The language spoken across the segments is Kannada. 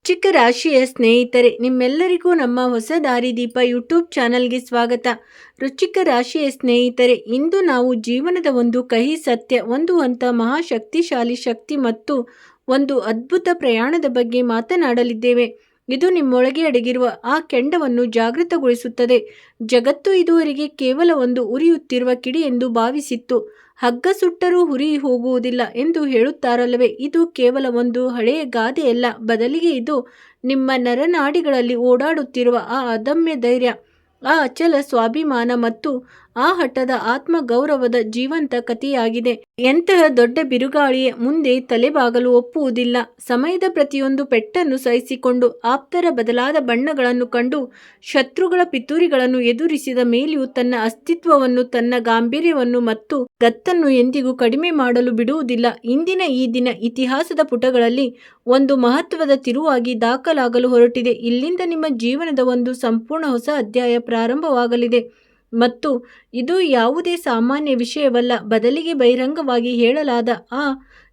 ವೃಶ್ಚಿಕ ರಾಶಿಯ ಸ್ನೇಹಿತರೆ, ನಿಮ್ಮೆಲ್ಲರಿಗೂ ನಮ್ಮ ಹೊಸ ದಾರಿದೀಪ ಯೂಟ್ಯೂಬ್ ಚಾನಲ್ಗೆ ಸ್ವಾಗತ. ವೃಶ್ಚಿಕ ರಾಶಿಯ ಸ್ನೇಹಿತರೆ, ಇಂದು ನಾವು ಜೀವನದ ಒಂದು ಕಹಿ ಸತ್ಯ, ಒಂದು ಹಂತ ಮಹಾಶಕ್ತಿಶಾಲಿ ಶಕ್ತಿ ಮತ್ತು ಒಂದು ಅದ್ಭುತ ಪ್ರಯಾಣದ ಬಗ್ಗೆ ಮಾತನಾಡಲಿದ್ದೇವೆ. ಇದು ನಿಮ್ಮೊಳಗೆ ಅಡಗಿರುವ ಆ ಕೆಂಡವನ್ನು ಜಾಗೃತಗೊಳಿಸುತ್ತದೆ. ಜಗತ್ತು ಇದುವರೆಗೆ ಕೇವಲ ಒಂದು ಉರಿಯುತ್ತಿರುವ ಕಿಡಿ ಎಂದು ಭಾವಿಸಿತ್ತು. ಹಗ್ಗ ಸುಟ್ಟರೂ ಹುರಿ ಹೋಗುವುದಿಲ್ಲ ಎಂದು ಹೇಳುತ್ತಾರಲ್ಲವೇ, ಇದು ಕೇವಲ ಒಂದು ಹಳೆಯ ಗಾದೆಯಲ್ಲ, ಬದಲಿಗೆ ಇದು ನಿಮ್ಮ ನರನಾಡಿಗಳಲ್ಲಿ ಓಡಾಡುತ್ತಿರುವ ಆ ಅದಮ್ಯ ಧೈರ್ಯ, ಆ ಅಚಲ ಸ್ವಾಭಿಮಾನ ಮತ್ತು ಆ ಹಠದ ಆತ್ಮಗೌರವದ ಜೀವಂತ ಕಥೆಯಾಗಿದೆ. ಎಂತಹ ದೊಡ್ಡ ಬಿರುಗಾಳಿಯ ಮುಂದೆ ತಲೆಬಾಗಲು ಒಪ್ಪುವುದಿಲ್ಲ. ಸಮಯದ ಪ್ರತಿಯೊಂದು ಪೆಟ್ಟನ್ನು ಸಹಿಸಿಕೊಂಡು, ಆಪ್ತರ ಬದಲಾದ ಬಣ್ಣಗಳನ್ನು ಕಂಡು, ಶತ್ರುಗಳ ಪಿತೂರಿಗಳನ್ನು ಎದುರಿಸಿದ ಮೇಲೆಯೂ ತನ್ನ ಅಸ್ತಿತ್ವವನ್ನು, ತನ್ನ ಗಾಂಭೀರ್ಯವನ್ನು ಮತ್ತು ಗತ್ತನ್ನು ಎಂದಿಗೂ ಕಡಿಮೆ ಮಾಡಲು ಬಿಡುವುದಿಲ್ಲ. ಇಂದಿನ ಈ ದಿನ ಇತಿಹಾಸದ ಪುಟಗಳಲ್ಲಿ ಒಂದು ಮಹತ್ವದ ತಿರುವಾಗಿ ದಾಖಲಾಗಲು ಹೊರಟಿದೆ. ಇಲ್ಲಿಂದ ನಿಮ್ಮ ಜೀವನದ ಒಂದು ಸಂಪೂರ್ಣ ಹೊಸ ಅಧ್ಯಾಯ ಪ್ರಾರಂಭವಾಗಲಿದೆ. ಮತ್ತು ಇದು ಯಾವುದೇ ಸಾಮಾನ್ಯ ವಿಷಯವಲ್ಲ, ಬದಲಿಗೆ ಬಹಿರಂಗವಾಗಿ ಹೇಳಲಾದ ಆ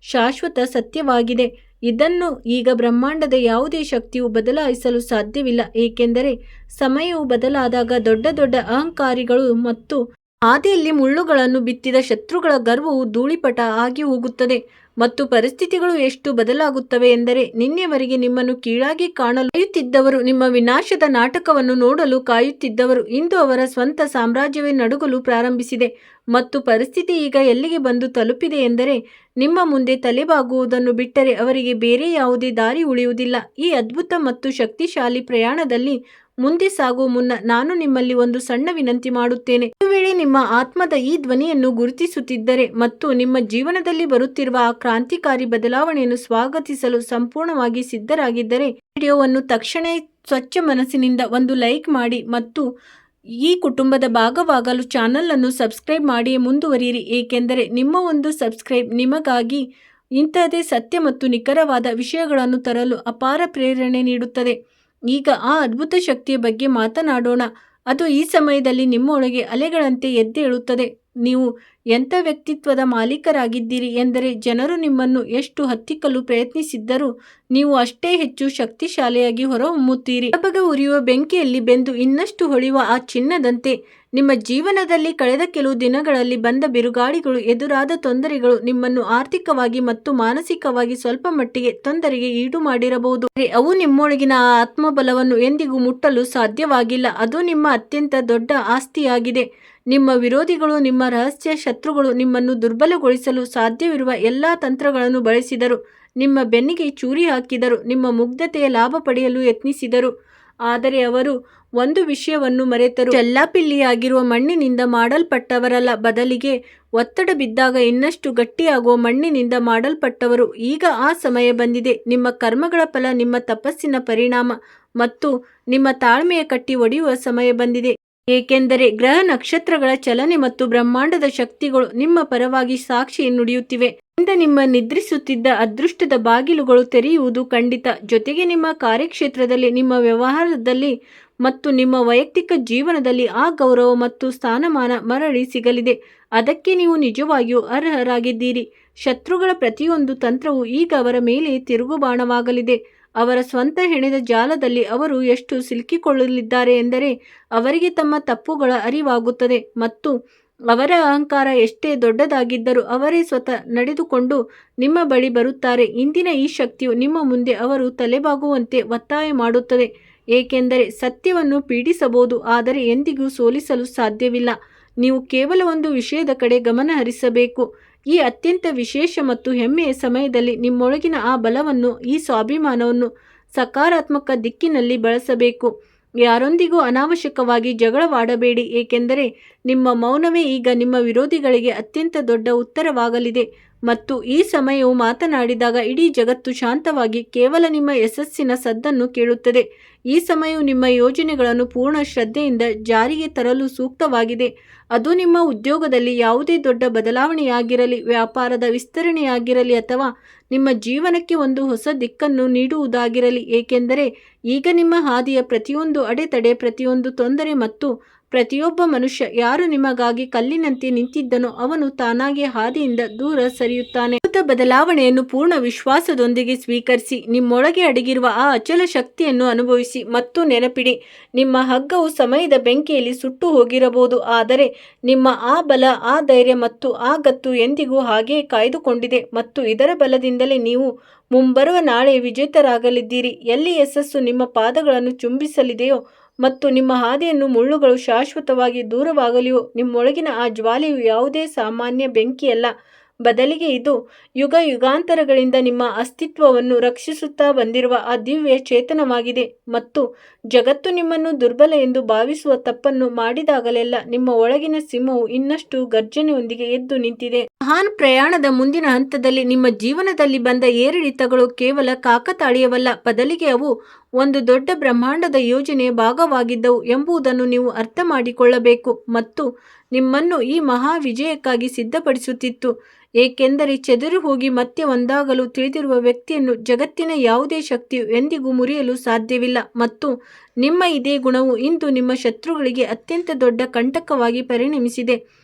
ಶಾಶ್ವತ ಸತ್ಯವಾಗಿದೆ. ಇದನ್ನು ಈಗ ಬ್ರಹ್ಮಾಂಡದ ಯಾವುದೇ ಶಕ್ತಿಯು ಬದಲಾಯಿಸಲು ಸಾಧ್ಯವಿಲ್ಲ, ಏಕೆಂದರೆ ಸಮಯವು ಬದಲಾದಾಗ ದೊಡ್ಡ ದೊಡ್ಡ ಅಹಂಕಾರಿಗಳು ಮತ್ತು ಹಾದಿಯಲ್ಲಿ ಮುಳ್ಳುಗಳನ್ನು ಬಿತ್ತಿದ ಶತ್ರುಗಳ ಗರ್ವವು ಧೂಳಿಪಟ ಆಗಿ ಹೋಗುತ್ತದೆ. ಮತ್ತು ಪರಿಸ್ಥಿತಿಗಳು ಎಷ್ಟು ಬದಲಾಗುತ್ತವೆ ಎಂದರೆ, ನಿನ್ನೆವರೆಗೆ ನಿಮ್ಮನ್ನು ಕೀಳಾಗಿ ಕಾಣಲು ಕಾಯುತ್ತಿದ್ದವರು, ನಿಮ್ಮ ವಿನಾಶದ ನಾಟಕವನ್ನು ನೋಡಲು ಕಾಯುತ್ತಿದ್ದವರು, ಇಂದು ಅವರ ಸ್ವಂತ ಸಾಮ್ರಾಜ್ಯವೇ ನಡುಗಲು ಪ್ರಾರಂಭಿಸಿದೆ. ಮತ್ತು ಪರಿಸ್ಥಿತಿ ಈಗ ಎಲ್ಲಿಗೆ ಬಂದು ತಲುಪಿದೆ ಎಂದರೆ, ನಿಮ್ಮ ಮುಂದೆ ತಲೆಬಾಗುವುದನ್ನು ಬಿಟ್ಟರೆ ಅವರಿಗೆ ಬೇರೆ ಯಾವುದೇ ದಾರಿ ಉಳಿಯುವುದಿಲ್ಲ. ಈ ಅದ್ಭುತ ಮತ್ತು ಶಕ್ತಿಶಾಲಿ ಪ್ರಯಾಣದಲ್ಲಿ ಮುಂದೆ ಸಾಗುವ ಮುನ್ನ ನಾನು ನಿಮ್ಮಲ್ಲಿ ಒಂದು ಸಣ್ಣ ವಿನಂತಿ ಮಾಡುತ್ತೇನೆ. ಒಂದು ವೇಳೆ ನಿಮ್ಮ ಆತ್ಮದ ಈ ಧ್ವನಿಯನ್ನು ಗುರುತಿಸುತ್ತಿದ್ದರೆ ಮತ್ತು ನಿಮ್ಮ ಜೀವನದಲ್ಲಿ ಬರುತ್ತಿರುವ ಆ ಕ್ರಾಂತಿಕಾರಿ ಬದಲಾವಣೆಯನ್ನು ಸ್ವಾಗತಿಸಲು ಸಂಪೂರ್ಣವಾಗಿ ಸಿದ್ಧರಾಗಿದ್ದರೆ, ವಿಡಿಯೋವನ್ನು ತಕ್ಷಣ ಸ್ವಚ್ಛ ಮನಸ್ಸಿನಿಂದ ಒಂದು ಲೈಕ್ ಮಾಡಿ ಮತ್ತು ಈ ಕುಟುಂಬದ ಭಾಗವಾಗಲು ಚಾನಲ್ ಅನ್ನು ಸಬ್ಸ್ಕ್ರೈಬ್ ಮಾಡಿಯೇ ಮುಂದುವರಿಯಿರಿ, ಏಕೆಂದರೆ ನಿಮ್ಮ ಒಂದು ಸಬ್ಸ್ಕ್ರೈಬ್ ನಿಮಗಾಗಿ ಇಂತಹದೇ ಸತ್ಯ ಮತ್ತು ನಿಖರವಾದ ವಿಷಯಗಳನ್ನು ತರಲು ಅಪಾರ ಪ್ರೇರಣೆ ನೀಡುತ್ತದೆ. ಈಗ ಆ ಅದ್ಭುತ ಶಕ್ತಿಯ ಬಗ್ಗೆ ಮಾತನಾಡೋಣ. ಅದು ಈ ಸಮಯದಲ್ಲಿ ನಿಮ್ಮೊಳಗೆ ಅಲೆಗಳಂತೆ ಎದ್ದೇಳುತ್ತದೆ. ನೀವು ಎಂಥ ವ್ಯಕ್ತಿತ್ವದ ಮಾಲೀಕರಾಗಿದ್ದೀರಿ ಎಂದರೆ, ಜನರು ನಿಮ್ಮನ್ನು ಎಷ್ಟು ಹತ್ತಿಕ್ಕಲು ಪ್ರಯತ್ನಿಸಿದ್ದರೂ ನೀವು ಅಷ್ಟೇ ಹೆಚ್ಚು ಶಕ್ತಿಶಾಲಿಯಾಗಿ ಹೊರಹೊಮ್ಮುತ್ತೀರಿ. ಬಗ ಉರಿಯುವ ಬೆಂಕಿಯಲ್ಲಿ ಬೆಂದು ಇನ್ನಷ್ಟು ಹೊಳೆಯುವ ಆ ಚಿನ್ನದಂತೆ ನಿಮ್ಮ ಜೀವನದಲ್ಲಿ ಕಳೆದ ಕೆಲವು ದಿನಗಳಲ್ಲಿ ಬಂದ ಬಿರುಗಾಳಿಗಳು, ಎದುರಾದ ತೊಂದರೆಗಳು ನಿಮ್ಮನ್ನು ಆರ್ಥಿಕವಾಗಿ ಮತ್ತು ಮಾನಸಿಕವಾಗಿ ಸ್ವಲ್ಪ ಮಟ್ಟಿಗೆ ತೊಂದರೆಗೆ ಈಡು ಮಾಡಿರಬಹುದು. ಅವು ನಿಮ್ಮೊಳಗಿನ ಆ ಆತ್ಮಬಲವನ್ನು ಎಂದಿಗೂ ಮುಟ್ಟಲು ಸಾಧ್ಯವಾಗಿಲ್ಲ. ಅದು ನಿಮ್ಮ ಅತ್ಯಂತ ದೊಡ್ಡ ಆಸ್ತಿಯಾಗಿದೆ. ನಿಮ್ಮ ವಿರೋಧಿಗಳು, ನಿಮ್ಮ ರಹಸ್ಯ ಶತ್ರುಗಳು ನಿಮ್ಮನ್ನು ದುರ್ಬಲಗೊಳಿಸಲು ಸಾಧ್ಯವಿರುವ ಎಲ್ಲ ತಂತ್ರಗಳನ್ನು ಬಳಸಿದರು. ನಿಮ್ಮ ಬೆನ್ನಿಗೆ ಚೂರಿ ಹಾಕಿದರು, ನಿಮ್ಮ ಮುಗ್ಧತೆಯ ಲಾಭ ಪಡೆಯಲು ಯತ್ನಿಸಿದರು. ಆದರೆ ಅವರು ಒಂದು ವಿಷಯವನ್ನು ಮರೆತರು. ಚೆಲ್ಲಾಪಿಲ್ಲಿಯಾಗಿರುವ ಮಣ್ಣಿನಿಂದ ಮಾಡಲ್ಪಟ್ಟವರಲ್ಲ, ಬದಲಿಗೆ ಒತ್ತಡ ಬಿದ್ದಾಗ ಇನ್ನಷ್ಟು ಗಟ್ಟಿಯಾಗುವ ಮಣ್ಣಿನಿಂದ ಮಾಡಲ್ಪಟ್ಟವರು. ಈಗ ಆ ಸಮಯ ಬಂದಿದೆ. ನಿಮ್ಮ ಕರ್ಮಗಳ ಫಲ, ನಿಮ್ಮ ತಪಸ್ಸಿನ ಪರಿಣಾಮ ಮತ್ತು ನಿಮ್ಮ ತಾಳ್ಮೆಯ ಕಟ್ಟಿ ಒಡೆಯುವ ಸಮಯ ಬಂದಿದೆ. ಏಕೆಂದರೆ ಗ್ರಹ ನಕ್ಷತ್ರಗಳ ಚಲನೆ ಮತ್ತು ಬ್ರಹ್ಮಾಂಡದ ಶಕ್ತಿಗಳು ನಿಮ್ಮ ಪರವಾಗಿ ಸಾಕ್ಷಿ ನುಡಿಯುತ್ತಿವೆ. ಇಂದ ನಿಮ್ಮ ನಿದ್ರಿಸುತ್ತಿದ್ದ ಅದೃಷ್ಟದ ಬಾಗಿಲುಗಳು ತೆರೆಯುವುದು ಖಂಡಿತ. ಜೊತೆಗೆ ನಿಮ್ಮ ಕಾರ್ಯಕ್ಷೇತ್ರದಲ್ಲಿ, ನಿಮ್ಮ ವ್ಯವಹಾರದಲ್ಲಿ ಮತ್ತು ನಿಮ್ಮ ವೈಯಕ್ತಿಕ ಜೀವನದಲ್ಲಿ ಆ ಗೌರವ ಮತ್ತು ಸ್ಥಾನಮಾನ ಮರಳಿ ಸಿಗಲಿದೆ. ಅದಕ್ಕೆ ನೀವು ನಿಜವಾಗಿಯೂ ಅರ್ಹರಾಗಿದ್ದೀರಿ. ಶತ್ರುಗಳ ಪ್ರತಿಯೊಂದು ತಂತ್ರವು ಈಗ ಅವರ ಮೇಲೆ ತಿರುಗುಬಾಣವಾಗಲಿದೆ. ಅವರ ಸ್ವಂತ ಹೆಣೆದ ಜಾಲದಲ್ಲಿ ಅವರು ಎಷ್ಟು ಸಿಲುಕಿಕೊಳ್ಳಲಿದ್ದಾರೆ ಎಂದರೆ, ಅವರಿಗೆ ತಮ್ಮ ತಪ್ಪುಗಳ ಅರಿವಾಗುತ್ತದೆ ಮತ್ತು ಅವರ ಅಹಂಕಾರ ಎಷ್ಟೇ ದೊಡ್ಡದಾಗಿದ್ದರೂ ಅವರೇ ಸ್ವತಃ ನಡೆದುಕೊಂಡು ನಿಮ್ಮ ಬಳಿ ಬರುತ್ತಾರೆ. ಇಂದಿನ ಈ ಶಕ್ತಿಯು ನಿಮ್ಮ ಮುಂದೆ ಅವರು ತಲೆಬಾಗುವಂತೆ ಒತ್ತಾಯ ಮಾಡುತ್ತದೆ, ಏಕೆಂದರೆ ಸತ್ಯವನ್ನು ಪೀಡಿಸಬಹುದು, ಆದರೆ ಎಂದಿಗೂ ಸೋಲಿಸಲು ಸಾಧ್ಯವಿಲ್ಲ. ನೀವು ಕೇವಲ ಒಂದು ವಿಷಯದ ಕಡೆ ಗಮನ ಹರಿಸಬೇಕು. ಈ ಅತ್ಯಂತ ವಿಶೇಷ ಮತ್ತು ಹೆಮ್ಮೆಯ ಸಮಯದಲ್ಲಿ ನಿಮ್ಮೊಳಗಿನ ಆ ಬಲವನ್ನು, ಈ ಸ್ವಾಭಿಮಾನವನ್ನು ಸಕಾರಾತ್ಮಕ ದಿಕ್ಕಿನಲ್ಲಿ ಬಳಸಬೇಕು. ಯಾರೊಂದಿಗೂ ಅನಾವಶ್ಯಕವಾಗಿ ಜಗಳವಾಡಬೇಡಿ, ಏಕೆಂದರೆ ನಿಮ್ಮ ಮೌನವೇ ಈಗ ನಿಮ್ಮ ವಿರೋಧಿಗಳಿಗೆ ಅತ್ಯಂತ ದೊಡ್ಡ ಉತ್ತರವಾಗಲಿದೆ. ಮತ್ತು ಈ ಸಮಯವು ಮಾತನಾಡಿದಾಗ ಇಡೀ ಜಗತ್ತು ಶಾಂತವಾಗಿ ಕೇವಲ ನಿಮ್ಮ ಯಶಸ್ಸಿನ ಸದ್ದನ್ನು ಕೇಳುತ್ತದೆ. ಈ ಸಮಯವು ನಿಮ್ಮ ಯೋಜನೆಗಳನ್ನು ಪೂರ್ಣ ಶ್ರದ್ಧೆಯಿಂದ ಜಾರಿಗೆ ತರಲು ಸೂಕ್ತವಾಗಿದೆ. ಅದು ನಿಮ್ಮ ಉದ್ಯೋಗದಲ್ಲಿ ಯಾವುದೇ ದೊಡ್ಡ ಬದಲಾವಣೆಯಾಗಿರಲಿ, ವ್ಯಾಪಾರದ ವಿಸ್ತರಣೆಯಾಗಿರಲಿ, ಅಥವಾ ನಿಮ್ಮ ಜೀವನಕ್ಕೆ ಒಂದು ಹೊಸ ದಿಕ್ಕನ್ನು ನೀಡುವುದಾಗಿರಲಿ. ಏಕೆಂದರೆ ಈಗ ನಿಮ್ಮ ಹಾದಿಯ ಪ್ರತಿಯೊಂದು ಅಡೆತಡೆ, ಪ್ರತಿಯೊಂದು ತೊಂದರೆ ಮತ್ತು ಪ್ರತಿಯೊಬ್ಬ ಮನುಷ್ಯ ಯಾರು ನಿಮಗಾಗಿ ಕಲ್ಲಿನಂತೆ ನಿಂತಿದ್ದನೋ ಅವನು ತಾನಾಗಿ ಹಾದಿಯಿಂದ ದೂರ ಸರಿಯುತ್ತಾನೆ. ಅದ್ಭುತ ಬದಲಾವಣೆಯನ್ನು ಪೂರ್ಣ ವಿಶ್ವಾಸದೊಂದಿಗೆ ಸ್ವೀಕರಿಸಿ ನಿಮ್ಮೊಳಗೆ ಅಡಗಿರುವ ಆ ಅಚಲ ಶಕ್ತಿಯನ್ನು ಅನುಭವಿಸಿ ಮತ್ತು ನೆನಪಿಡಿ, ನಿಮ್ಮ ಹಗ್ಗವು ಸಮಯದ ಬೆಂಕಿಯಲ್ಲಿ ಸುಟ್ಟು ಹೋಗಿರಬಹುದು, ಆದರೆ ನಿಮ್ಮ ಆ ಬಲ, ಆ ಧೈರ್ಯ ಮತ್ತು ಆ ಗತ್ತು ಎಂದಿಗೂ ಹಾಗೆಯೇ ಕಾಯ್ದುಕೊಂಡಿದೆ ಮತ್ತು ಇದರ ಬಲದಿಂದಲೇ ನೀವು ಮುಂಬರುವ ನಾಳೆ ವಿಜೇತರಾಗಲಿದ್ದೀರಿ. ಎಲ್ಲಿ ಯಶಸ್ಸು ನಿಮ್ಮ ಪಾದಗಳನ್ನು ಚುಂಬಿಸಲಿದೆಯೋ ಮತ್ತು ನಿಮ್ಮ ಹಾದಿಯನ್ನು ಮುಳ್ಳುಗಳು ಶಾಶ್ವತವಾಗಿ ದೂರವಾಗಲಿಯೋ, ನಿಮ್ಮೊಳಗಿನ ಆ ಜ್ವಾಲೆಯು ಯಾವುದೇ ಸಾಮಾನ್ಯ ಬೆಂಕಿಯಲ್ಲ, ಬದಲಿಗೆ ಇದು ಯುಗ ಯುಗಾಂತರಗಳಿಂದ ನಿಮ್ಮ ಅಸ್ತಿತ್ವವನ್ನು ರಕ್ಷಿಸುತ್ತಾ ಬಂದಿರುವ ಆ ದಿವ್ಯ ಚೇತನವಾಗಿದೆ. ಮತ್ತು ಜಗತ್ತು ನಿಮ್ಮನ್ನು ದುರ್ಬಲ ಎಂದು ಭಾವಿಸುವ ತಪ್ಪನ್ನು ಮಾಡಿದಾಗಲೆಲ್ಲ ನಿಮ್ಮ ಒಳಗಿನ ಸಿಂಹವು ಇನ್ನಷ್ಟು ಗರ್ಜನೆಯೊಂದಿಗೆ ಎದ್ದು ನಿಂತಿದೆ. ಮಹಾನ್ ಪ್ರಯಾಣದ ಮುಂದಿನ ಹಂತದಲ್ಲಿ ನಿಮ್ಮ ಜೀವನದಲ್ಲಿ ಬಂದ ಏರಿಳಿತಗಳು ಕೇವಲ ಕಾಕತಾಳೀಯವಲ್ಲ, ಬದಲಿಗೆ ಅವು ಒಂದು ದೊಡ್ಡ ಬ್ರಹ್ಮಾಂಡದ ಯೋಜನೆಯ ಭಾಗವಾಗಿದ್ದವು ಎಂಬುದನ್ನು ನೀವು ಅರ್ಥ ಮಾಡಿಕೊಳ್ಳಬೇಕು ಮತ್ತು ನಿಮ್ಮನ್ನು ಈ ಮಹಾ ವಿಜಯಕ್ಕಾಗಿ ಸಿದ್ಧಪಡಿಸುತ್ತಿತ್ತು. ಏಕೆಂದರೆ ಚೆದರು ಹೋಗಿ ಮತ್ತೆ ಒಂದಾಗಲು ತಿಳಿದಿರುವ ವ್ಯಕ್ತಿಯನ್ನು ಜಗತ್ತಿನ ಯಾವುದೇ ಶಕ್ತಿಯು ಎಂದಿಗೂ ಮುರಿಯಲು ಸಾಧ್ಯವಿಲ್ಲ. ಮತ್ತು ನಿಮ್ಮ ಇದೇ ಗುಣವು ಇಂದು ನಿಮ್ಮ ಶತ್ರುಗಳಿಗೆ ಅತ್ಯಂತ ದೊಡ್ಡ ಕಂಟಕವಾಗಿ ಪರಿಣಮಿಸಿದೆ.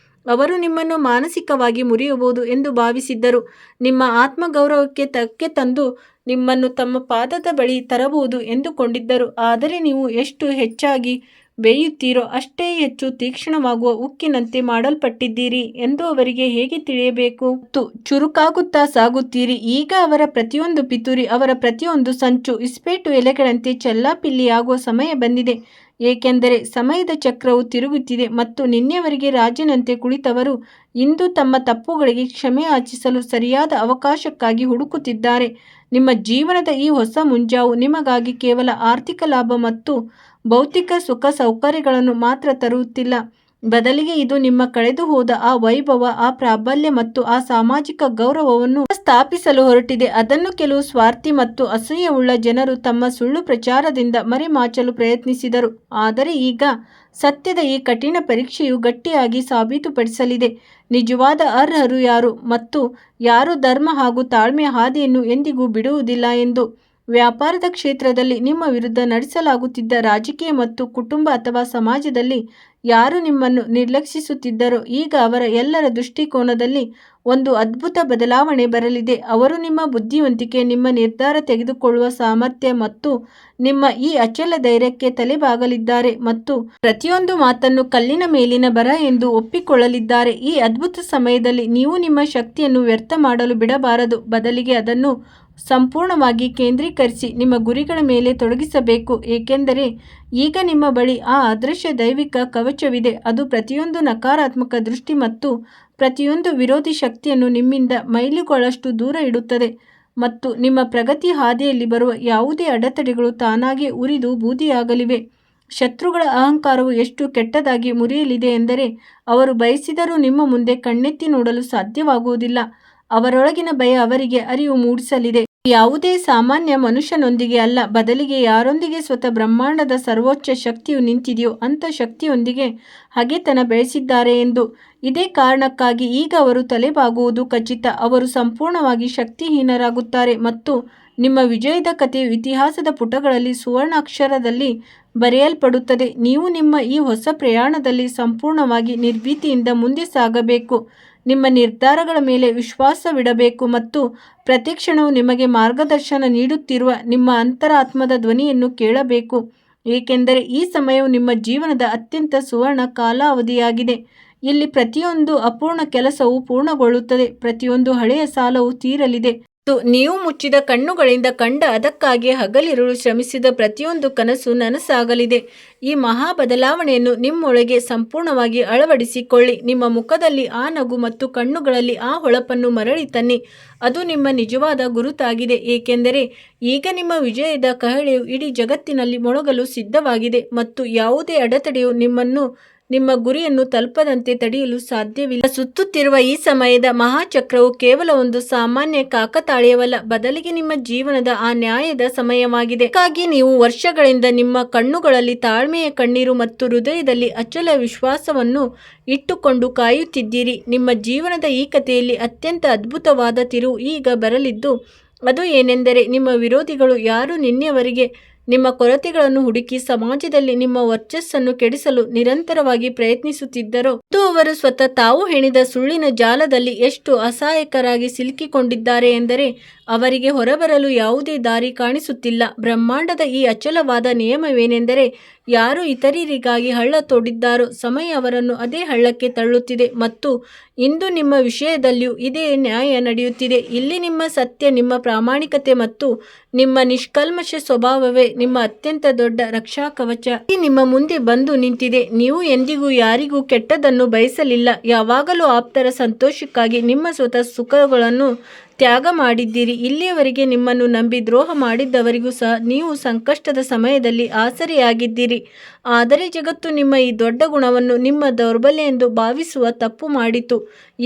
ಅವರು ನಿಮ್ಮನ್ನು ಮಾನಸಿಕವಾಗಿ ಮುರಿಯಬಹುದು ಎಂದು ಭಾವಿಸಿದ್ದರು, ನಿಮ್ಮ ಆತ್ಮಗೌರವಕ್ಕೆ ಧಕ್ಕೆ ತಂದು ನಿಮ್ಮನ್ನು ತಮ್ಮ ಪಾದದ ಬಳಿ ತರಬಹುದು ಎಂದುಕೊಂಡಿದ್ದರು. ಆದರೆ ನೀವು ಎಷ್ಟು ಹೆಚ್ಚಾಗಿ ಬೇಯುತ್ತೀರೋ ಅಷ್ಟೇ ಹೆಚ್ಚು ತೀಕ್ಷ್ಣವಾಗುವ ಉಕ್ಕಿನಂತೆ ಮಾಡಲ್ಪಟ್ಟಿದ್ದೀರಿ ಎಂದು ಅವರಿಗೆ ಹೇಗೆ ತಿಳಿಯಬೇಕು? ಮತ್ತು ಚುರುಕಾಗುತ್ತಾ ಸಾಗುತ್ತೀರಿ. ಈಗ ಅವರ ಪ್ರತಿಯೊಂದು ಪಿತೂರಿ, ಅವರ ಪ್ರತಿಯೊಂದು ಸಂಚು ಇಸ್ಪೇಟು ಎಲೆಗಳಂತೆ ಚೆಲ್ಲಾಪಿಲ್ಲಿಯಾಗುವ ಸಮಯ ಬಂದಿದೆ, ಏಕೆಂದರೆ ಸಮಯದ ಚಕ್ರವು ತಿರುಗುತ್ತಿದೆ ಮತ್ತು ನಿನ್ನೆಯವರೆಗೆ ರಾಜನಂತೆ ಕುಳಿತವರು ಇಂದು ತಮ್ಮ ತಪ್ಪುಗಳಿಗೆ ಕ್ಷಮೆಯಾಚಿಸಲು ಸರಿಯಾದ ಅವಕಾಶಕ್ಕಾಗಿ ಹುಡುಕುತ್ತಿದ್ದಾರೆ. ನಿಮ್ಮ ಜೀವನದ ಈ ಹೊಸ ಮುಂಜಾವು ನಿಮಗಾಗಿ ಕೇವಲ ಆರ್ಥಿಕ ಲಾಭ ಮತ್ತು ಭೌತಿಕ ಸುಖ ಸೌಕರ್ಯಗಳನ್ನು ಮಾತ್ರ ತರುತ್ತಿಲ್ಲ, ಬದಲಿಗೆ ಇದು ನಿಮ್ಮ ಕಳೆದುಹೋದ ಆ ವೈಭವ, ಆ ಪ್ರಾಬಲ್ಯ ಮತ್ತು ಆ ಸಾಮಾಜಿಕ ಗೌರವವನ್ನು ಸ್ಥಾಪಿಸಲು ಹೊರಟಿದೆ. ಅದನ್ನು ಕೆಲವು ಸ್ವಾರ್ಥಿ ಮತ್ತು ಅಸೂಯೆಯುಳ್ಳ ಜನರು ತಮ್ಮ ಸುಳ್ಳು ಪ್ರಚಾರದಿಂದ ಮರೆಮಾಚಲು ಪ್ರಯತ್ನಿಸಿದರು, ಆದರೆ ಈಗ ಸತ್ಯದ ಈ ಕಠಿಣ ಪರೀಕ್ಷೆಯು ಗಟ್ಟಿಯಾಗಿ ಸಾಬೀತುಪಡಿಸಲಿದೆ ನಿಜವಾದ ಅರ್ಹರು ಯಾರು ಮತ್ತು ಯಾರು ಧರ್ಮ ಹಾಗೂ ತಾಳ್ಮೆಯ ಹಾದಿಯನ್ನು ಎಂದಿಗೂ ಬಿಡುವುದಿಲ್ಲ ಎಂದು. ವ್ಯಾಪಾರದ ಕ್ಷೇತ್ರದಲ್ಲಿ ನಿಮ್ಮ ವಿರುದ್ಧ ನಡೆಸಲಾಗುತ್ತಿದ್ದ ರಾಜಕೀಯ ಮತ್ತು ಕುಟುಂಬ ಅಥವಾ ಸಮಾಜದಲ್ಲಿ ಯಾರು ನಿಮ್ಮನ್ನು ನಿರ್ಲಕ್ಷಿಸುತ್ತಿದ್ದರೋ ಈಗ ಅವರ ಎಲ್ಲರ ದೃಷ್ಟಿಕೋನದಲ್ಲಿ ಒಂದು ಅದ್ಭುತ ಬದಲಾವಣೆ ಬರಲಿದೆ. ಅವರು ನಿಮ್ಮ ಬುದ್ಧಿವಂತಿಕೆ, ನಿಮ್ಮ ನಿರ್ಧಾರ ತೆಗೆದುಕೊಳ್ಳುವ ಸಾಮರ್ಥ್ಯ ಮತ್ತು ನಿಮ್ಮ ಈ ಅಚಲ ಧೈರ್ಯಕ್ಕೆ ತಲೆಬಾಗಲಿದ್ದಾರೆ ಮತ್ತು ಪ್ರತಿಯೊಂದು ಮಾತನ್ನು ಕಲ್ಲಿನ ಮೇಲಿನ ಬರಹ ಎಂದು ಒಪ್ಪಿಕೊಳ್ಳಲಿದ್ದಾರೆ. ಈ ಅದ್ಭುತ ಸಮಯದಲ್ಲಿ ನೀವು ನಿಮ್ಮ ಶಕ್ತಿಯನ್ನು ವ್ಯರ್ಥ ಮಾಡಲು ಬಿಡಬಾರದು, ಬದಲಿಗೆ ಅದನ್ನು ಸಂಪೂರ್ಣವಾಗಿ ಕೇಂದ್ರೀಕರಿಸಿ ನಿಮ್ಮ ಗುರಿಗಳ ಮೇಲೆ ತೊಡಗಿಸಬೇಕು, ಏಕೆಂದರೆ ಈಗ ನಿಮ್ಮ ಬಳಿ ಆ ಅದೃಶ್ಯ ದೈವಿಕ ಕವಚವಿದೆ. ಅದು ಪ್ರತಿಯೊಂದು ನಕಾರಾತ್ಮಕ ದೃಷ್ಟಿ ಮತ್ತು ಪ್ರತಿಯೊಂದು ವಿರೋಧಿ ಶಕ್ತಿಯನ್ನು ನಿಮ್ಮಿಂದ ಮೈಲುಗಳಷ್ಟು ದೂರ ಇಡುತ್ತದೆ ಮತ್ತು ನಿಮ್ಮ ಪ್ರಗತಿ ಹಾದಿಯಲ್ಲಿ ಬರುವ ಯಾವುದೇ ಅಡೆತಡೆಗಳು ತಾನಾಗೇ ಉರಿದು ಬೂದಿಯಾಗಲಿವೆ. ಶತ್ರುಗಳ ಅಹಂಕಾರವು ಎಷ್ಟು ಕೆಟ್ಟದಾಗಿ ಮುರಿಯಲಿದೆ ಎಂದರೆ ಅವರು ಬಯಸಿದರೂ ನಿಮ್ಮ ಮುಂದೆ ಕಣ್ಣೆತ್ತಿ ನೋಡಲು ಸಾಧ್ಯವಾಗುವುದಿಲ್ಲ. ಅವರೊಳಗಿನ ಭಯ ಅವರಿಗೆ ಅರಿವು ಮೂಡಿಸಲಿದೆ. ಯಾವುದೇ ಸಾಮಾನ್ಯ ಮನುಷ್ಯನೊಂದಿಗೆ ಅಲ್ಲ, ಬದಲಿಗೆ ಯಾರೊಂದಿಗೆ ಸ್ವತಃ ಬ್ರಹ್ಮಾಂಡದ ಸರ್ವೋಚ್ಚ ಶಕ್ತಿಯು ನಿಂತಿದೆಯೋ ಅಂಥ ಶಕ್ತಿಯೊಂದಿಗೆ ಹಗೆತನ ಬೆಳೆಸಿದ್ದಾರೆ ಎಂದು. ಇದೇ ಕಾರಣಕ್ಕಾಗಿ ಈಗ ಅವರು ತಲೆಬಾಗುವುದು ಖಚಿತ. ಅವರು ಸಂಪೂರ್ಣವಾಗಿ ಶಕ್ತಿಹೀನರಾಗುತ್ತಾರೆ ಮತ್ತು ನಿಮ್ಮ ವಿಜಯದ ಕಥೆಯು ಇತಿಹಾಸದ ಪುಟಗಳಲ್ಲಿ ಸುವರ್ಣಾಕ್ಷರದಲ್ಲಿ ಬರೆಯಲ್ಪಡುತ್ತದೆ. ನೀವು ನಿಮ್ಮ ಈ ಹೊಸ ಪ್ರಯಾಣದಲ್ಲಿ ಸಂಪೂರ್ಣವಾಗಿ ನಿರ್ಭೀತಿಯಿಂದ ಮುಂದೆ ಸಾಗಬೇಕು, ನಿಮ್ಮ ನಿರ್ಧಾರಗಳ ಮೇಲೆ ವಿಶ್ವಾಸವಿಡಬೇಕು ಮತ್ತು ಪ್ರತಿಕ್ಷಣವೂ ನಿಮಗೆ ಮಾರ್ಗದರ್ಶನ ನೀಡುತ್ತಿರುವ ನಿಮ್ಮ ಅಂತರಾತ್ಮದ ಧ್ವನಿಯನ್ನು ಕೇಳಬೇಕು, ಏಕೆಂದರೆ ಈ ಸಮಯವು ನಿಮ್ಮ ಜೀವನದ ಅತ್ಯಂತ ಸುವರ್ಣ ಕಾಲಾವಧಿಯಾಗಿದೆ. ಇಲ್ಲಿ ಪ್ರತಿಯೊಂದು ಅಪೂರ್ಣ ಕೆಲಸವು ಪೂರ್ಣಗೊಳ್ಳುತ್ತದೆ, ಪ್ರತಿಯೊಂದು ಹಳೆಯ ಸಾಲವು ತೀರಲಿದೆ ಮತ್ತು ನೀವು ಮುಚ್ಚಿದ ಕಣ್ಣುಗಳಿಂದ ಕಂಡ, ಅದಕ್ಕಾಗಿ ಹಗಲಿರುಳು ಶ್ರಮಿಸಿದ ಪ್ರತಿಯೊಂದು ಕನಸು ನನಸಾಗಲಿದೆ. ಈ ಮಹಾ ಬದಲಾವಣೆಯನ್ನು ನಿಮ್ಮೊಳಗೆ ಸಂಪೂರ್ಣವಾಗಿ ಅಳವಡಿಸಿಕೊಳ್ಳಿ. ನಿಮ್ಮ ಮುಖದಲ್ಲಿ ಆ ನಗು ಮತ್ತು ಕಣ್ಣುಗಳಲ್ಲಿ ಆ ಹೊಳಪನ್ನು ಮರಳಿ ತನ್ನಿ. ಅದು ನಿಮ್ಮ ನಿಜವಾದ ಗುರುತಾಗಿದೆ, ಏಕೆಂದರೆ ಈಗ ನಿಮ್ಮ ವಿಜಯದ ಕಹಳೆಯು ಇಡೀ ಜಗತ್ತಿನಲ್ಲಿ ಮೊಳಗಲು ಸಿದ್ಧವಾಗಿದೆ ಮತ್ತು ಯಾವುದೇ ಅಡೆತಡೆಯು ನಿಮ್ಮನ್ನು ನಿಮ್ಮ ಗುರಿಯನ್ನು ತಲುಪದಂತೆ ತಡೆಯಲು ಸಾಧ್ಯವಿಲ್ಲ. ಸುತ್ತುತ್ತಿರುವ ಈ ಸಮಯದ ಮಹಾಚಕ್ರವು ಕೇವಲ ಒಂದು ಸಾಮಾನ್ಯ ಕಾಕತಾಳೀಯವಲ್ಲ, ಬದಲಿಗೆ ನಿಮ್ಮ ಜೀವನದ ಆ ನ್ಯಾಯದ ಸಮಯವಾಗಿದೆ. ಹಾಗಾಗಿ ನೀವು ವರ್ಷಗಳಿಂದ ನಿಮ್ಮ ಕಣ್ಣುಗಳಲ್ಲಿ ತಾಳ್ಮೆಯ ಕಣ್ಣೀರು ಮತ್ತು ಹೃದಯದಲ್ಲಿ ಅಚಲ ವಿಶ್ವಾಸವನ್ನು ಇಟ್ಟುಕೊಂಡು ಕಾಯುತ್ತಿದ್ದೀರಿ. ನಿಮ್ಮ ಜೀವನದ ಈ ಕಥೆಯಲ್ಲಿ ಅತ್ಯಂತ ಅದ್ಭುತವಾದ ತಿರುವು ಈಗ ಬರಲಿದ್ದು, ಅದು ಏನೆಂದರೆ ನಿಮ್ಮ ವಿರೋಧಿಗಳು ಯಾರು ನಿನ್ನೆಯವರೆಗೆ ನಿಮ್ಮ ಕೊರತೆಗಳನ್ನು ಹುಡುಕಿ ಸಮಾಜದಲ್ಲಿ ನಿಮ್ಮ ವರ್ಚಸ್ಸನ್ನು ಕೆಡಿಸಲು ನಿರಂತರವಾಗಿ ಪ್ರಯತ್ನಿಸುತ್ತಿದ್ದರೋ ಮತ್ತು ಅವರು ಸ್ವತಃ ತಾವು ಹೆಣಿದ ಸುಳ್ಳಿನ ಜಾಲದಲ್ಲಿ ಎಷ್ಟು ಅಸಹಾಯಕರಾಗಿ ಸಿಲುಕಿಕೊಂಡಿದ್ದಾರೆ ಎಂದರೆ ಅವರಿಗೆ ಹೊರಬರಲು ಯಾವುದೇ ದಾರಿ ಕಾಣಿಸುತ್ತಿಲ್ಲ. ಬ್ರಹ್ಮಾಂಡದ ಈ ಅಚಲವಾದ ನಿಯಮವೇನೆಂದರೆ, ಯಾರು ಇತರರಿಗಾಗಿ ಹಳ್ಳ ತೋಡಿದ್ದಾರೋ ಸಮಯ ಅವರನ್ನು ಅದೇ ಹಳ್ಳಕ್ಕೆ ತಳ್ಳುತ್ತಿದೆ ಮತ್ತು ಇಂದು ನಿಮ್ಮ ವಿಷಯದಲ್ಲಿಯೂ ಇದೇ ನ್ಯಾಯ ನಡೆಯುತ್ತಿದೆ. ಇಲ್ಲಿ ನಿಮ್ಮ ಸತ್ಯ, ನಿಮ್ಮ ಪ್ರಾಮಾಣಿಕತೆ ಮತ್ತು ನಿಮ್ಮ ನಿಷ್ಕಲ್ಮಶ ಸ್ವಭಾವವೇ ನಿಮ್ಮ ಅತ್ಯಂತ ದೊಡ್ಡ ರಕ್ಷಾ ಕವಚ. ನಿಮ್ಮ ಮುಂದೆ ಬಂದು ನಿಂತಿದೆ. ನೀವು ಎಂದಿಗೂ ಯಾರಿಗೂ ಕೆಟ್ಟದನ್ನು ಬಯಸಲಿಲ್ಲ, ಯಾವಾಗಲೂ ಆಪ್ತರ ಸಂತೋಷಕ್ಕಾಗಿ ನಿಮ್ಮ ಸ್ವತಃ ಸುಖಗಳನ್ನು ತ್ಯಾಗ ಮಾಡಿದ್ದೀರಿ. ಇಲ್ಲಿಯವರೆಗೆ ನಿಮ್ಮನ್ನು ನಂಬಿ ದ್ರೋಹ ಮಾಡಿದ್ದವರಿಗೂ ಸಹ ನೀವು ಸಂಕಷ್ಟದ ಸಮಯದಲ್ಲಿ ಆಸರೆಯಾಗಿದ್ದೀರಿ. ಆದರೆ ಜಗತ್ತು ನಿಮ್ಮ ಈ ದೊಡ್ಡ ಗುಣವನ್ನು ನಿಮ್ಮ ದೌರ್ಬಲ್ಯ ಎಂದು ಭಾವಿಸುವ ತಪ್ಪು ಮಾಡಿತು.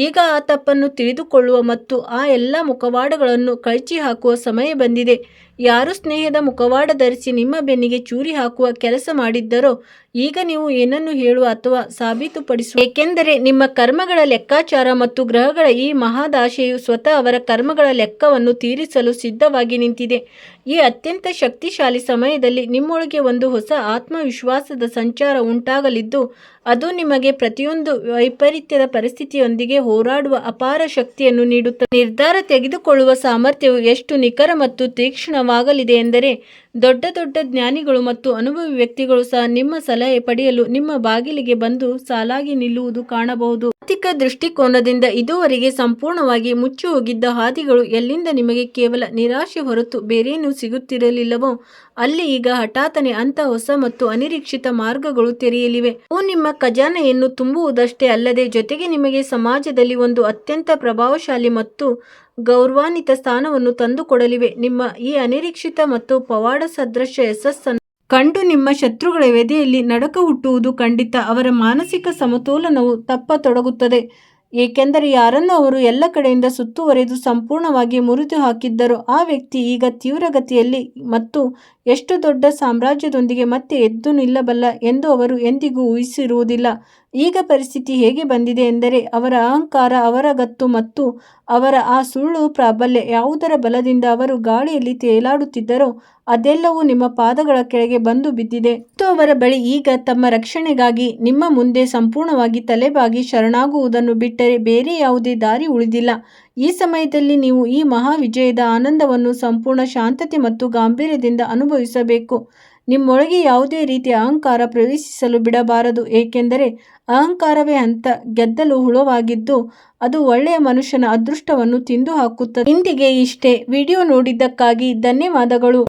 ಈಗ ಆ ತಪ್ಪನ್ನು ತಿಳಿದುಕೊಳ್ಳುವ ಮತ್ತು ಆ ಎಲ್ಲ ಮುಖವಾಡಗಳನ್ನು ಕಳಚಿ ಹಾಕುವ ಸಮಯ ಬಂದಿದೆ. ಯಾರು ಸ್ನೇಹದ ಮುಖವಾಡ ಧರಿಸಿ ನಿಮ್ಮ ಬೆನ್ನಿಗೆ ಚೂರಿ ಹಾಕುವ ಕೆಲಸ ಮಾಡಿದ್ದರೋ ಈಗ ನೀವು ಏನನ್ನು ಹೇಳುವ ಅಥವಾ ಸಾಬೀತುಪಡಿಸುವ, ಏಕೆಂದರೆ ನಿಮ್ಮ ಕರ್ಮಗಳ ಲೆಕ್ಕಾಚಾರ ಮತ್ತು ಗ್ರಹಗಳ ಈ ಮಹದಾಶೆಯು ಸ್ವತಃ ಅವರ ಕರ್ಮಗಳ ಲೆಕ್ಕವನ್ನು ತೀರಿಸಲು ಸಿದ್ಧವಾಗಿ ನಿಂತಿದೆ. ಈ ಅತ್ಯಂತ ಶಕ್ತಿಶಾಲಿ ಸಮಯದಲ್ಲಿ ನಿಮ್ಮೊಳಗೆ ಒಂದು ಹೊಸ ಆತ್ಮವಿಶ್ವಾಸದ ಸಂಚಾರ ಉಂಟಾಗಲಿದ್ದು, ಅದು ನಿಮಗೆ ಪ್ರತಿಯೊಂದು ವೈಪರೀತ್ಯದ ಪರಿಸ್ಥಿತಿಯೊಂದಿಗೆ ಹೋರಾಡುವ ಅಪಾರ ಶಕ್ತಿಯನ್ನು ನೀಡುತ್ತದೆ. ನಿರ್ಧಾರ ತೆಗೆದುಕೊಳ್ಳುವ ಸಾಮರ್ಥ್ಯವು ಎಷ್ಟು ನಿಖರ ಮತ್ತು ತೀಕ್ಷ್ಣವಾಗಲಿದೆ ಎಂದರೆ, ದೊಡ್ಡ ದೊಡ್ಡ ಜ್ಞಾನಿಗಳು ಮತ್ತು ಅನುಭವಿ ವ್ಯಕ್ತಿಗಳು ಸಹ ನಿಮ್ಮ ಸಲಹೆ ಪಡೆಯಲು ನಿಮ್ಮ ಬಾಗಿಲಿಗೆ ಬಂದು ಸಾಲಾಗಿ ನಿಲ್ಲುವುದು ಕಾಣಬಹುದು. ಆರ್ಥಿಕ ದೃಷ್ಟಿಕೋನದಿಂದ ಇದುವರೆಗೆ ಸಂಪೂರ್ಣವಾಗಿ ಮುಚ್ಚಿ ಹೋಗಿದ್ದ ಹಾದಿಗಳು ಎಲ್ಲಿಂದ ನಿಮಗೆ ಕೇವಲ ನಿರಾಶೆ ಹೊರತು ಬೇರೇನೂ ಸಿಗುತ್ತಿರಲಿಲ್ಲವೋ ಅಲ್ಲಿ ಈಗ ಹಠಾತ್ತನೆ ಅಂಥ ಹೊಸ ಮತ್ತು ಅನಿರೀಕ್ಷಿತ ಮಾರ್ಗಗಳು ತೆರೆಯಲಿವೆ. ಅವು ನಿಮ್ಮ ಖಜಾನೆಯನ್ನು ತುಂಬುವುದಷ್ಟೇ ಅಲ್ಲದೆ ಜೊತೆಗೆ ನಿಮಗೆ ಸಮಾಜದಲ್ಲಿ ಒಂದು ಅತ್ಯಂತ ಪ್ರಭಾವಶಾಲಿ ಮತ್ತು ಗೌರವಾನ್ವಿತ ಸ್ಥಾನವನ್ನು ತಂದುಕೊಡಲಿವೆ. ನಿಮ್ಮ ಈ ಅನಿರೀಕ್ಷಿತ ಮತ್ತು ಪವಾಡ ಸದೃಶ ಯಶಸ್ಸನ್ನು ಕಂಡು ನಿಮ್ಮ ಶತ್ರುಗಳ ಎದೆಯಲ್ಲಿ ನಡುಕ ಹುಟ್ಟುವುದು ಖಂಡಿತ. ಅವರ ಮಾನಸಿಕ ಸಮತೋಲನವು ತಪ್ಪತೊಡಗುತ್ತದೆ, ಏಕೆಂದರೆ ಯಾರನ್ನು ಅವರು ಎಲ್ಲ ಕಡೆಯಿಂದ ಸುತ್ತುವರೆದು ಸಂಪೂರ್ಣವಾಗಿ ಮುರಿದು ಹಾಕಿದ್ದರೋ ಆ ವ್ಯಕ್ತಿ ಈಗ ತೀವ್ರಗತಿಯಲ್ಲಿ ಮತ್ತು ಎಷ್ಟು ದೊಡ್ಡ ಸಾಮ್ರಾಜ್ಯದೊಂದಿಗೆ ಮತ್ತೆ ಎದ್ದು ನಿಲ್ಲಬಲ್ಲ ಎಂದು ಅವರು ಎಂದಿಗೂ ಊಹಿಸಿರುವುದಿಲ್ಲ. ಈಗ ಪರಿಸ್ಥಿತಿ ಹೇಗೆ ಬಂದಿದೆ ಎಂದರೆ, ಅವರ ಅಹಂಕಾರ, ಅವರ ಗತ್ತು ಮತ್ತು ಅವರ ಆ ಸುಳ್ಳು ಪ್ರಾಬಲ್ಯ ಯಾವುದರ ಬಲದಿಂದ ಅವರು ಗಾಳಿಯಲ್ಲಿ ತೇಲಾಡುತ್ತಿದ್ದರೋ ಅದೆಲ್ಲವೂ ನಿಮ್ಮ ಪಾದಗಳ ಕೆಳಗೆ ಬಂದು ಬಿದ್ದಿದೆ ಮತ್ತು ಅವರ ಬಳಿ ಈಗ ತಮ್ಮ ರಕ್ಷಣೆಗಾಗಿ ನಿಮ್ಮ ಮುಂದೆ ಸಂಪೂರ್ಣವಾಗಿ ತಲೆಬಾಗಿ ಶರಣಾಗುವುದನ್ನು ಬಿಟ್ಟರೆ ಬೇರೆ ಯಾವುದೇ ದಾರಿ ಉಳಿದಿಲ್ಲ. ಈ ಸಮಯದಲ್ಲಿ ನೀವು ಈ ಮಹಾ ವಿಜಯದ ಆನಂದವನ್ನು ಸಂಪೂರ್ಣ ಶಾಂತತೆ ಮತ್ತು ಗಾಂಭೀರ್ಯದಿಂದ ಅನುಭವಿಸಬೇಕು. ನಿಮ್ಮೊಳಗೆ ಯಾವುದೇ ರೀತಿಯ ಅಹಂಕಾರ ಪ್ರವೇಶಿಸಲು ಬಿಡಬಾರದು, ಏಕೆಂದರೆ ಅಹಂಕಾರವೇ ಗೆದ್ದಲು ಹುಳವಾಗಿದ್ದು ಅದು ಒಳ್ಳೆಯ ಮನುಷ್ಯನ ಅದೃಷ್ಟವನ್ನು ತಿಂದು ಹಾಕುತ್ತದೆ. ಇಂದಿಗೆ ಇಷ್ಟೇ. ವಿಡಿಯೋ ನೋಡಿದ್ದಕ್ಕಾಗಿ ಧನ್ಯವಾದಗಳು.